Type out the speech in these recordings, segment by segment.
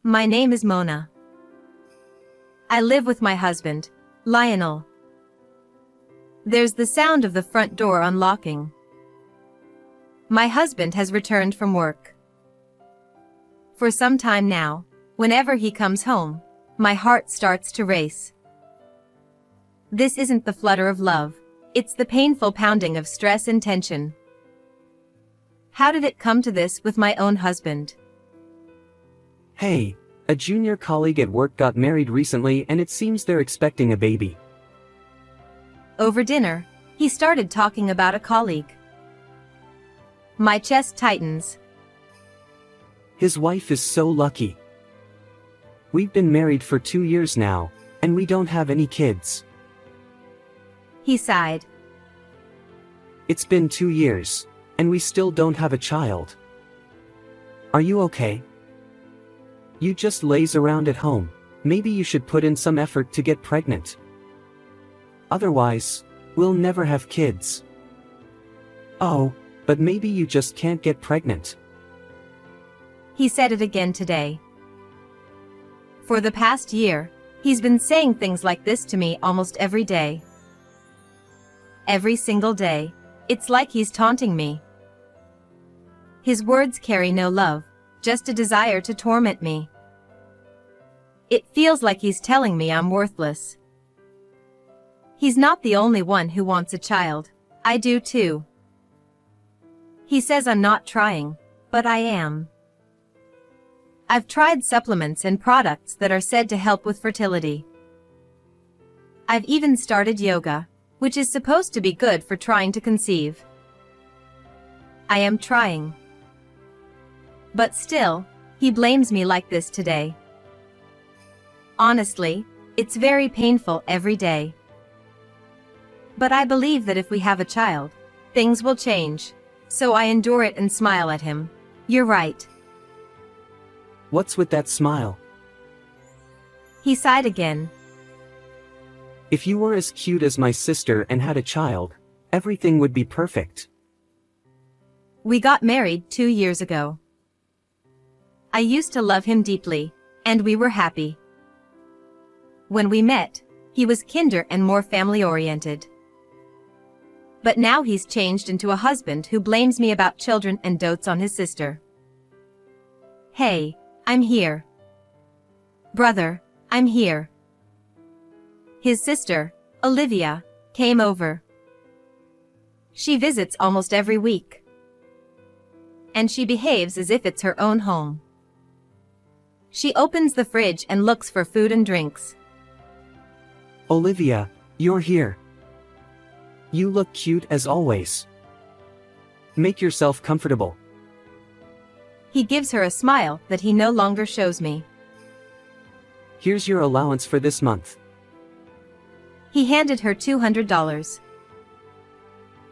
My name is Mona. I live with my husband, Lionel. There's the sound of the front door unlocking. My husband has returned from work. For some time now, whenever he comes home, my heart starts to race. This isn't the flutter of love, it's the painful pounding of stress and tension. How did it come to this with my own husband? Hey, a junior colleague at work got married recently and it seems they're expecting a baby. Over dinner, he started talking about a colleague. My chest tightens. His wife is so lucky. We've been married for 2 years now, and we don't have any kids. He sighed. It's been 2 years, and we still don't have a child. Are you okay? You just laze around at home. Maybe you should put in some effort to get pregnant. Otherwise, we'll never have kids. Oh, but maybe you just can't get pregnant. He said it again today. For the past year, he's been saying things like this to me almost every day. Every single day, it's like he's taunting me. His words carry no love, just a desire to torment me. It feels like he's telling me I'm worthless. He's not the only one who wants a child, I do too. He says I'm not trying, but I am. I've tried supplements and products that are said to help with fertility. I've even started yoga, which is supposed to be good for trying to conceive. I am trying. But still, he blames me like this today. Honestly, it's very painful every day. But I believe that if we have a child, things will change. So I endure it and smile at him. You're right. What's with that smile? He sighed again. If you were as cute as my sister and had a child, everything would be perfect. We got married 2 years ago. I used to love him deeply, and we were happy. When we met, he was kinder and more family-oriented. But now he's changed into a husband who blames me about children and dotes on his sister. Hey, I'm here. Brother, I'm here. His sister, Olivia, came over. She visits almost every week. And she behaves as if it's her own home. She opens the fridge and looks for food and drinks. Olivia, you're here. You look cute as always. Make yourself comfortable. He gives her a smile that he no longer shows me. Here's your allowance for this month. He handed her $200.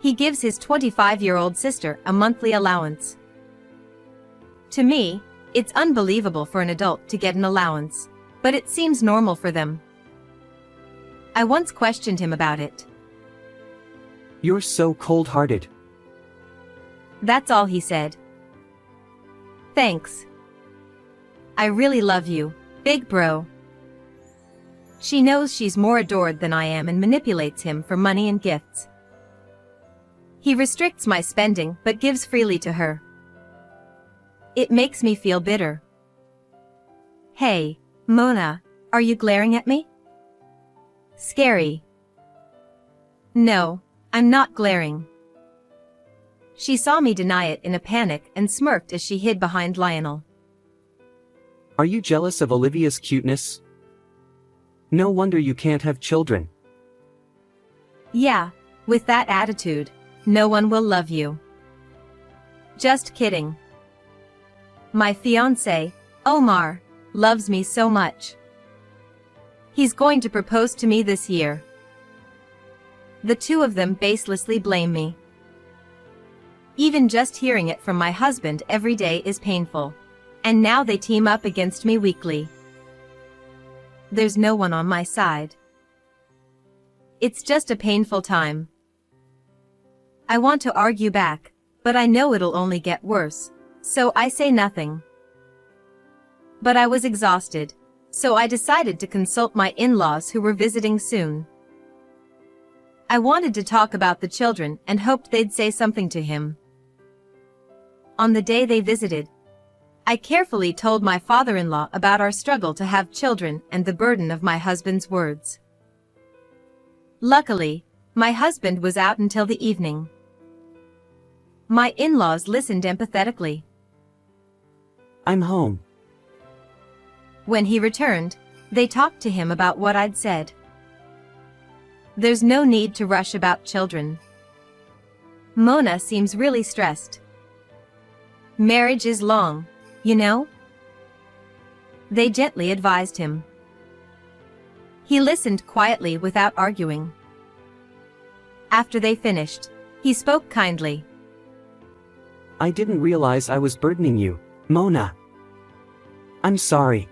He gives his 25-year-old sister a monthly allowance. To me, it's unbelievable for an adult to get an allowance, but it seems normal for them. I once questioned him about it. You're so cold-hearted. That's all he said. Thanks. I really love you, big bro. She knows she's more adored than I am and manipulates him for money and gifts. He restricts my spending but gives freely to her. It makes me feel bitter. Hey, Mona, are you glaring at me? Scary. No, I'm not glaring. She saw me deny it in a panic and smirked as she hid behind Lionel. Are you jealous of Olivia's cuteness? No wonder you can't have children. Yeah, with that attitude, no one will love you. Just kidding. My fiancé, Omar, loves me so much. He's going to propose to me this year. The two of them baselessly blame me. Even just hearing it from my husband every day is painful. And now they team up against me weekly. There's no one on my side. It's just a painful time. I want to argue back, but I know it'll only get worse, so I say nothing. But I was exhausted, so I decided to consult my in-laws who were visiting soon. I wanted to talk about the children and hoped they'd say something to him. On the day they visited, I carefully told my father-in-law about our struggle to have children and the burden of my husband's words. Luckily, my husband was out until the evening. My in-laws listened empathetically. I'm home. When he returned, they talked to him about what I'd said. There's no need to rush about children. Mona seems really stressed. Marriage is long, you know? They gently advised him. He listened quietly without arguing. After they finished, he spoke kindly. I didn't realize I was burdening you, Mona. I'm sorry.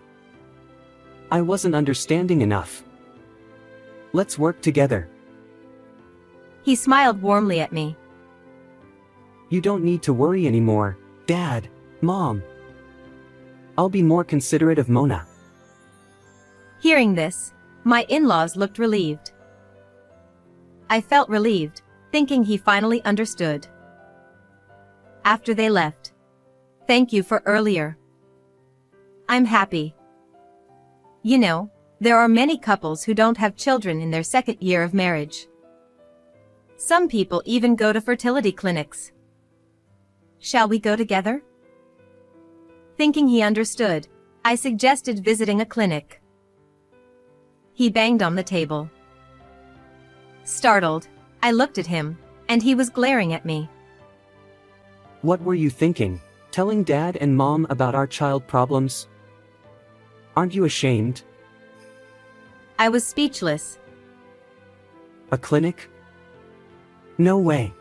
I wasn't understanding enough. Let's work together. He smiled warmly at me. You don't need to worry anymore, Dad, Mom. I'll be more considerate of Mona. Hearing this, my in-laws looked relieved. I felt relieved, thinking he finally understood. After they left, thank you for earlier. I'm happy. You know, there are many couples who don't have children in their second year of marriage. Some people even go to fertility clinics. Shall we go together? Thinking he understood, I suggested visiting a clinic. He banged on the table. Startled, I looked at him, and he was glaring at me. What were you thinking, telling Dad and Mom about our child problems? Aren't you ashamed? I was speechless. A clinic? No way.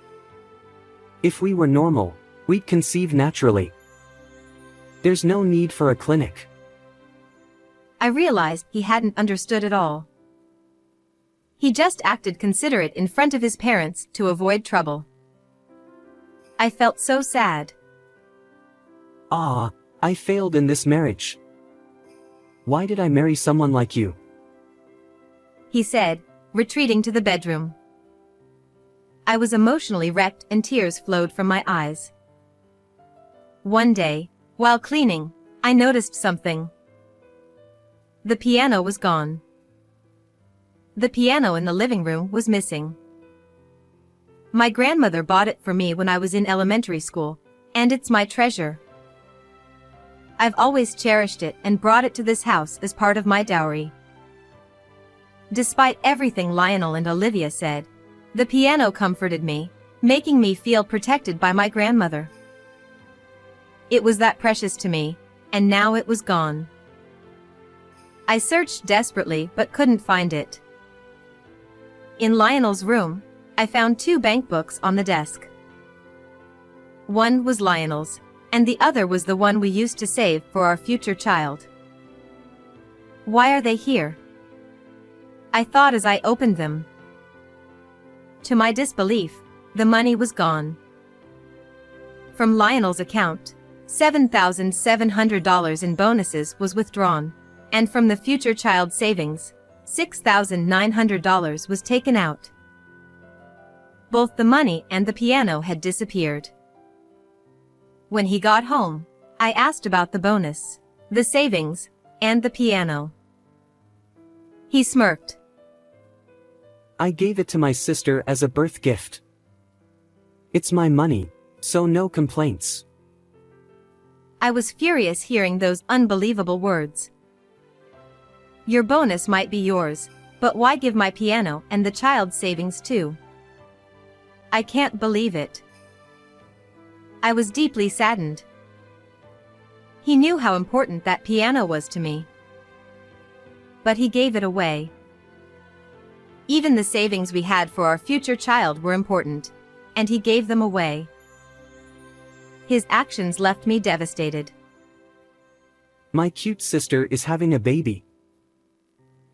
If we were normal, we'd conceive naturally. There's no need for a clinic. I realized he hadn't understood at all. He just acted considerate in front of his parents to avoid trouble. I felt so sad. Ah, I failed in this marriage. Why did I marry someone like you? He said, retreating to the bedroom. I was emotionally wrecked and tears flowed from my eyes. One day, while cleaning, I noticed something. The piano was gone. The piano in the living room was missing. My grandmother bought it for me when I was in elementary school, and it's my treasure. I've always cherished it and brought it to this house as part of my dowry. Despite everything Lionel and Olivia said, the piano comforted me, making me feel protected by my grandmother. It was that precious to me, and now it was gone. I searched desperately but couldn't find it. In Lionel's room, I found 2 bank books on the desk. One was Lionel's, and the other was the one we used to save for our future child. Why are they here? I thought as I opened them. To my disbelief, the money was gone. From Lionel's account, $7,700 in bonuses was withdrawn, and from the future child savings, $6,900 was taken out. Both the money and the piano had disappeared. When he got home, I asked about the bonus, the savings, and the piano. He smirked. I gave it to my sister as a birth gift. It's my money, so no complaints. I was furious hearing those unbelievable words. Your bonus might be yours, but why give my piano and the child's savings too? I can't believe it. I was deeply saddened. He knew how important that piano was to me. But he gave it away. Even the savings we had for our future child were important, and he gave them away. His actions left me devastated. My cute sister is having a baby.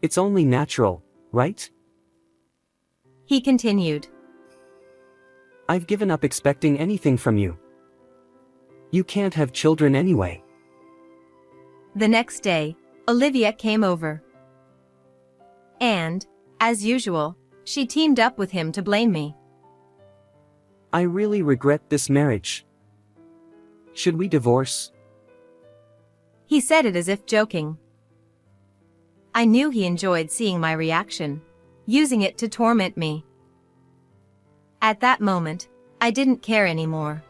It's only natural, right? He continued. I've given up expecting anything from you. You can't have children anyway. The next day, Olivia came over. And, as usual, she teamed up with him to blame me. I really regret this marriage. Should we divorce? He said it as if joking. I knew he enjoyed seeing my reaction, using it to torment me. At that moment, I didn't care anymore.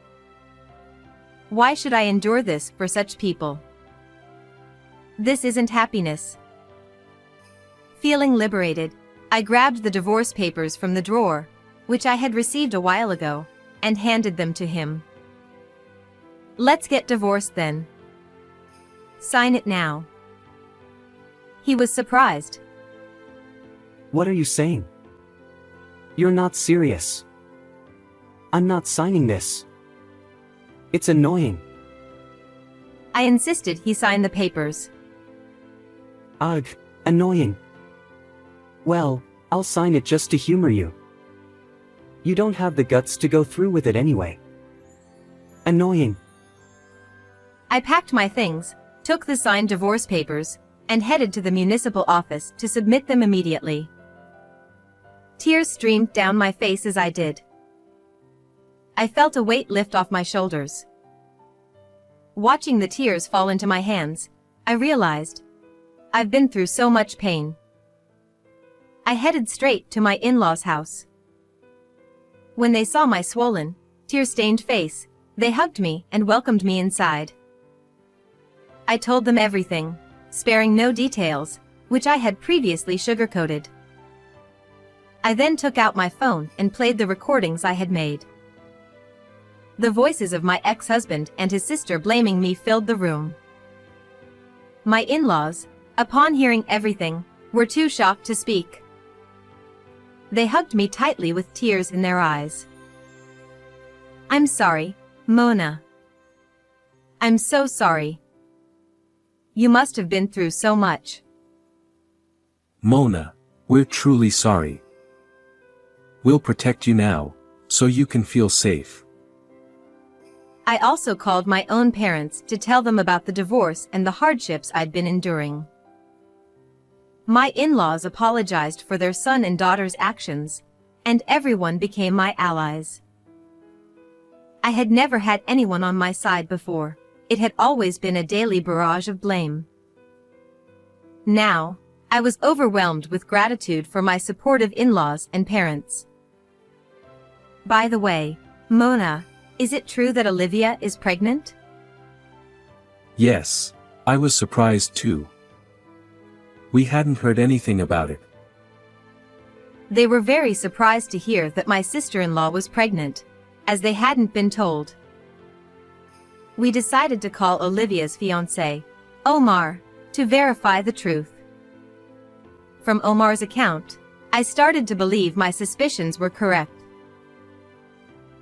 Why should I endure this for such people? This isn't happiness. Feeling liberated, I grabbed the divorce papers from the drawer, which I had received a while ago, and handed them to him. Let's get divorced then. Sign it now. He was surprised. What are you saying? You're not serious. I'm not signing this. It's annoying. I insisted he sign the papers. Ugh, annoying. Well, I'll sign it just to humor you. You don't have the guts to go through with it anyway. Annoying. I packed my things, took the signed divorce papers, and headed to the municipal office to submit them immediately. Tears streamed down my face as I did. I felt a weight lift off my shoulders. Watching the tears fall into my hands, I realized I've been through so much pain. I headed straight to my in-laws' house. When they saw my swollen, tear-stained face, they hugged me and welcomed me inside. I told them everything, sparing no details, which I had previously sugarcoated. I then took out my phone and played the recordings I had made. The voices of my ex-husband and his sister blaming me filled the room. My in-laws, upon hearing everything, were too shocked to speak. They hugged me tightly with tears in their eyes. I'm sorry, Mona. I'm so sorry. You must have been through so much. Mona, we're truly sorry. We'll protect you now, so you can feel safe. I also called my own parents to tell them about the divorce and the hardships I'd been enduring. My in-laws apologized for their son and daughter's actions, and everyone became my allies. I had never had anyone on my side before. It had always been a daily barrage of blame. Now, I was overwhelmed with gratitude for my supportive in-laws and parents. By the way, Mona, is it true that Olivia is pregnant? Yes, I was surprised too. We hadn't heard anything about it. They were very surprised to hear that my sister-in-law was pregnant, as they hadn't been told. We decided to call Olivia's fiancé, Omar, to verify the truth. From Omar's account, I started to believe my suspicions were correct.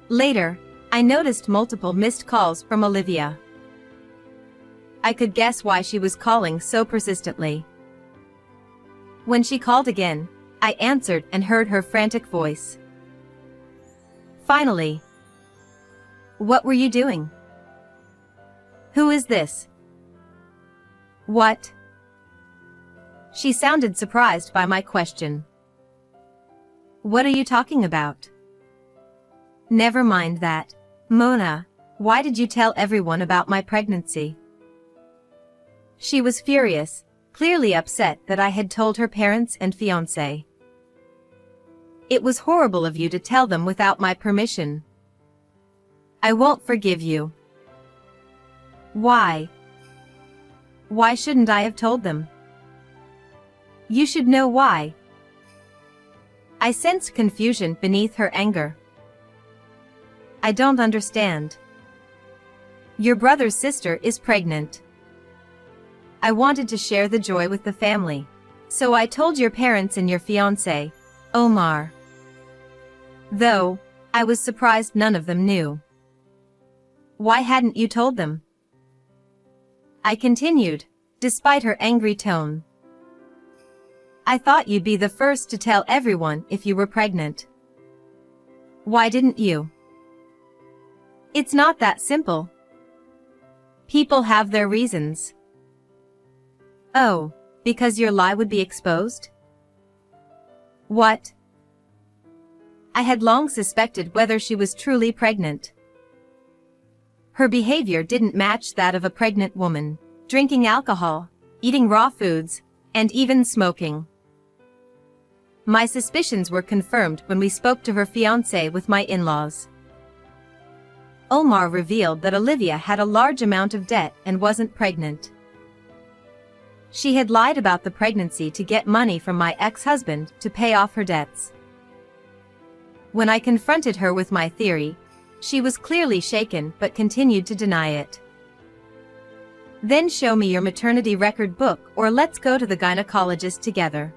Later, I noticed multiple missed calls from Olivia. I could guess why she was calling so persistently. When she called again, I answered and heard her frantic voice. Finally. What were you doing? Who is this? What? She sounded surprised by my question. What are you talking about? Never mind that. Mona, why did you tell everyone about my pregnancy? She was furious, clearly upset that I had told her parents and fiancé. It was horrible of you to tell them without my permission. I won't forgive you. Why? Why shouldn't I have told them? You should know why. I sensed confusion beneath her anger. I don't understand. Your brother's sister is pregnant. I wanted to share the joy with the family, so I told your parents and your fiancé, Omar. Though, I was surprised none of them knew. Why hadn't you told them? I continued, despite her angry tone. I thought you'd be the first to tell everyone if you were pregnant. Why didn't you? It's not that simple. People have their reasons. Oh, because your lie would be exposed? What? I had long suspected whether she was truly pregnant. Her behavior didn't match that of a pregnant woman, drinking alcohol, eating raw foods, and even smoking. My suspicions were confirmed when we spoke to her fiancé with my in-laws. Omar revealed that Olivia had a large amount of debt and wasn't pregnant. She had lied about the pregnancy to get money from my ex-husband to pay off her debts. When I confronted her with my theory, she was clearly shaken but continued to deny it. Then show me your maternity record book or let's go to the gynecologist together.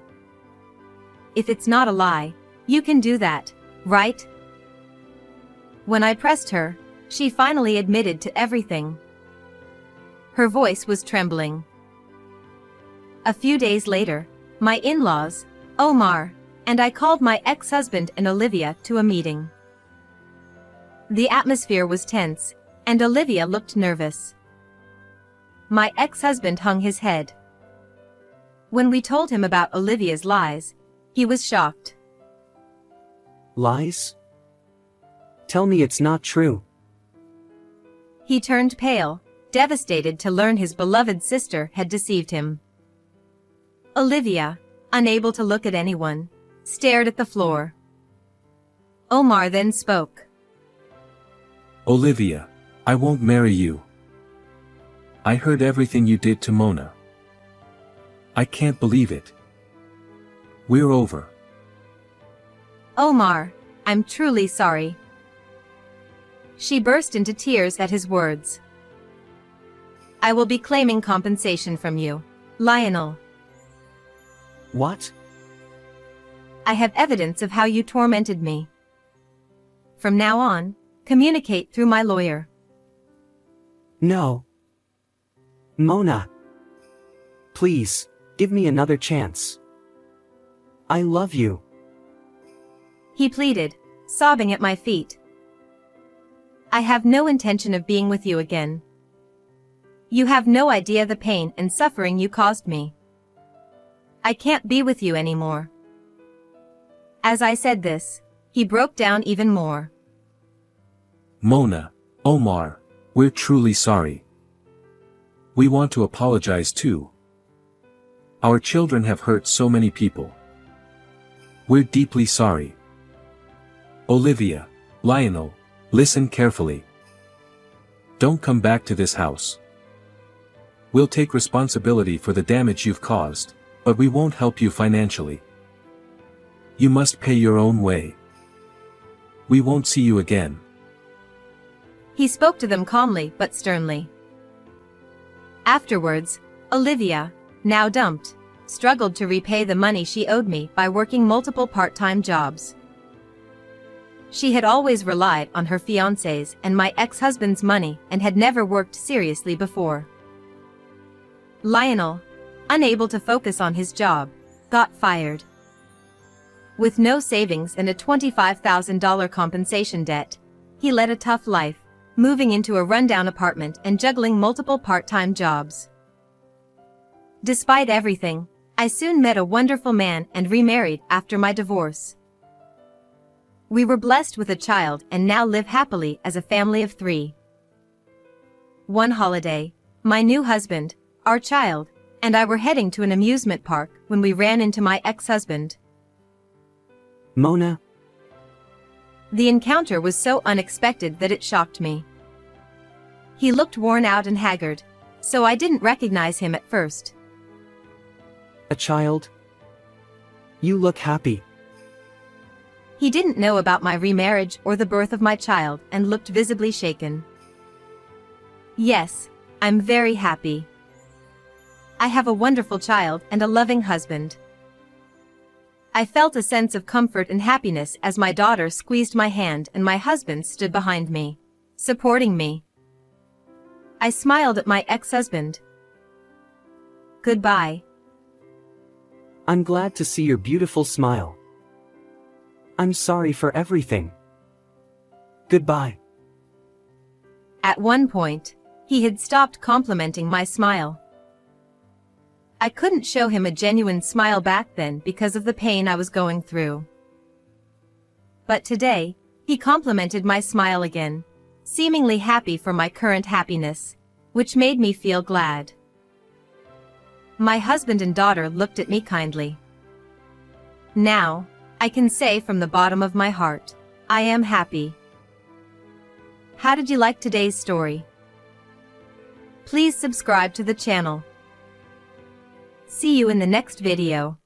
If it's not a lie, you can do that, right? When I pressed her, she finally admitted to everything. Her voice was trembling. A few days later, my in-laws, Omar, and I called my ex-husband and Olivia to a meeting. The atmosphere was tense, and Olivia looked nervous. My ex-husband hung his head. When we told him about Olivia's lies, he was shocked. Lies? Tell me it's not true. He turned pale, devastated to learn his beloved sister had deceived him. Olivia, unable to look at anyone, stared at the floor. Omar then spoke. Olivia, I won't marry you. I heard everything you did to Mona. I can't believe it. We're over. Omar, I'm truly sorry. She burst into tears at his words. I will be claiming compensation from you, Lionel. What? I have evidence of how you tormented me. From now on, communicate through my lawyer. No. Mona. Please, give me another chance. I love you. He pleaded, sobbing at my feet. I have no intention of being with you again. You have no idea the pain and suffering you caused me. I can't be with you anymore. As I said this, he broke down even more. Mona, Omar, we're truly sorry. We want to apologize too. Our children have hurt so many people. We're deeply sorry. Olivia, Lionel, listen carefully. Don't come back to this house. We'll take responsibility for the damage you've caused, but we won't help you financially. You must pay your own way. We won't see you again. He spoke to them calmly but sternly. Afterwards, Olivia, now dumped, struggled to repay the money she owed me by working multiple part-time jobs. She had always relied on her fiancé's and my ex-husband's money and had never worked seriously before. Lionel, unable to focus on his job, got fired. With no savings and a $25,000 compensation debt, he led a tough life, moving into a rundown apartment and juggling multiple part-time jobs. Despite everything, I soon met a wonderful man and remarried after my divorce. We were blessed with a child and now live happily as a family of 3. One holiday, my new husband, our child, and I were heading to an amusement park when we ran into my ex-husband. Mona? The encounter was so unexpected that it shocked me. He looked worn out and haggard, so I didn't recognize him at first. A child? You look happy. He didn't know about my remarriage or the birth of my child and looked visibly shaken. Yes, I'm very happy. I have a wonderful child and a loving husband. I felt a sense of comfort and happiness as my daughter squeezed my hand and my husband stood behind me, supporting me. I smiled at my ex-husband. Goodbye. I'm glad to see your beautiful smile. I'm sorry for everything. Goodbye. At one point, he had stopped complimenting my smile. I couldn't show him a genuine smile back then because of the pain I was going through. But today, he complimented my smile again, seemingly happy for my current happiness, which made me feel glad. My husband and daughter looked at me kindly. Now, I can say from the bottom of my heart, I am happy. How did you like today's story? Please subscribe to the channel. See you in the next video.